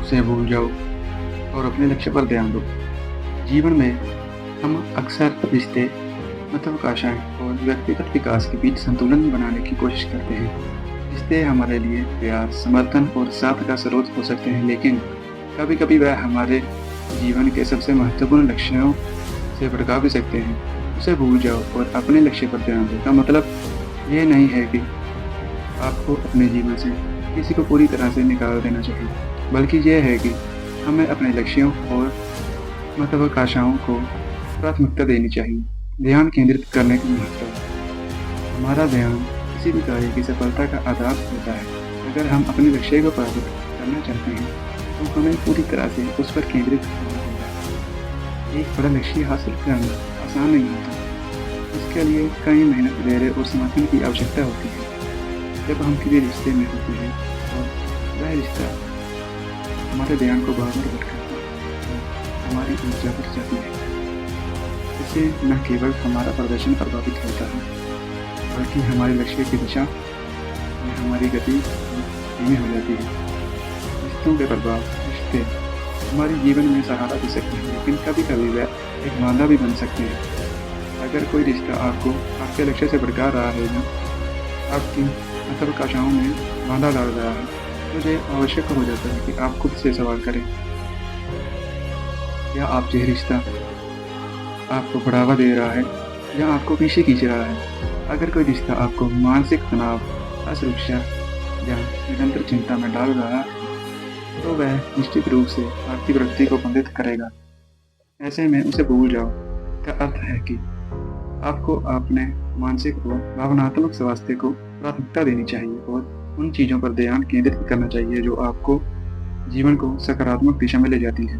उसे भूल जाओ और अपने लक्ष्य पर ध्यान दो। जीवन में हम अक्सर रिश्ते, महत्वाकांक्षाएं और व्यक्तिगत विकास के बीच संतुलन बनाने की कोशिश करते हैं। रिश्ते हमारे लिए प्यार, समर्थन और साथ का स्रोत हो सकते हैं, लेकिन कभी-कभी वह हमारे जीवन के सबसे महत्वपूर्ण लक्ष्यों से भटका भी सकते हैं। उसे भूल जाओ और अपने लक्ष्य पर ध्यान दो का मतलब ये नहीं है कि आपको अपने जीवन से किसी को पूरी तरह से निकाल देना चाहिए, बल्कि यह है कि हमें अपने लक्ष्यों और महत्वाकांक्षाओं को प्राथमिकता देनी चाहिए। ध्यान केंद्रित करने का महत्व। हमारा ध्यान किसी भी कार्य की सफलता का आधार होता है। अगर हम अपने लक्ष्य को प्राप्त करना चाहते हैं तो हमें पूरी तरह से उस पर केंद्रित होना होगा। एक बड़ा लक्ष्य हासिल करना आसान नहीं होता। इसके लिए कई मेहनत, धैर्य और समर्थन की आवश्यकता होती है। जब हम किसी रिश्ते में होते हैं और वह रिश्ता हमारे ध्यान को बार-बार भटकाता है, हमारी ऊर्जा बढ़ जाती है। इससे न केवल हमारा प्रदर्शन प्रभावित होता है, बल्कि हमारे लक्ष्य की दिशा में हमारी गति धीमी हो जाती है। रिश्तों के प्रभाव। रिश्ते हमारे जीवन में सहारा दे सकते हैं, लेकिन कभी-कभी वे एक बाधा भी बन सकते हैं। अगर कोई रिश्ता आपको आपके लक्ष्य से भटका रहा है या आपकी महत्वाकांक्षाओं में बाधा डाल रहा है, तो ये आवश्यक हो जाता है कि आप खुद से सवाल करें, क्या आप ये रिश्ता आपको बढ़ावा दे रहा है या आपको पीछे खींच रहा है? अगर कोई रिश्ता आपको मानसिक तनाव, असुरक्षा या निरंतर चिंता में डाल रहा है, तो वह निश्चित रूप से आपकी प्रगति को बाधित करेगा। ऐसे में उसे भूल जाओ का अर्थ है कि आपको अपने मानसिक और भावनात्मक स्वास्थ्य को प्राथमिकता देनी चाहिए और उन चीज़ों पर ध्यान केंद्रित करना चाहिए जो आपको जीवन को सकारात्मक दिशा में ले जाती हैं।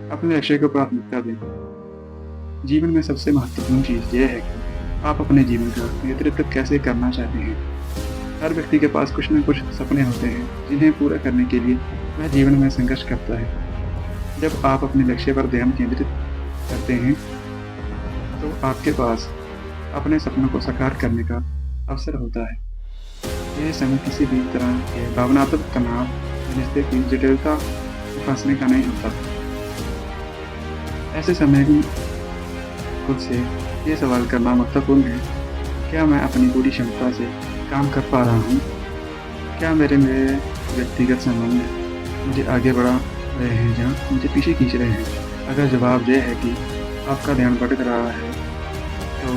अपने लक्ष्य को प्राथमिकता दें। जीवन में सबसे महत्वपूर्ण चीज़ यह है कि आप अपने जीवन का नेतृत्व कैसे करना चाहते हैं। हर व्यक्ति के पास कुछ न कुछ सपने होते हैं जिन्हें पूरा करने के लिए वह जीवन में संघर्ष करता है। जब आप अपने लक्ष्य पर ध्यान केंद्रित करते हैं तो आपके पास अपने सपनों को साकार करने का अवसर होता है। यह समय किसी भी तरह के भावनात्मक तनाव, रिश्ते की जटिलता में फंसने का नहीं होता। ऐसे समय में खुद से ये सवाल करना महत्वपूर्ण है, क्या मैं अपनी पूरी क्षमता से काम कर पा रहा हूँ? क्या मेरे व्यक्तिगत संबंध मुझे आगे बढ़ा रहे हैं या मुझे पीछे खींच रहे हैं? अगर जवाब यह है कि आपका ध्यान भटक रहा है, तो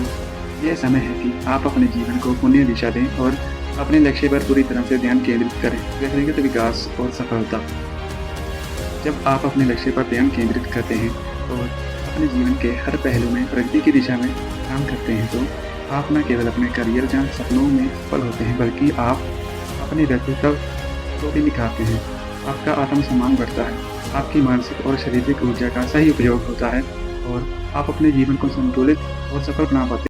यह समय है कि आप अपने जीवन को पुनः दिशा दें और अपने लक्ष्य पर पूरी तरह से ध्यान केंद्रित करें। व्यक्तिगत विकास और सफलता। जब आप अपने लक्ष्य पर ध्यान केंद्रित करते हैं और अपने जीवन के हर पहलू में प्रगति की दिशा में काम करते हैं, तो आप न केवल अपने करियर या सपनों में सफल होते हैं, बल्कि आप अपने व्यक्तित्व को भी निखारते हैं। आपका आत्मसम्मान बढ़ता है, आपकी मानसिक और शारीरिक ऊर्जा का सही उपयोग होता है और आप अपने जीवन को संतुलित और सफल बना पाते हैं।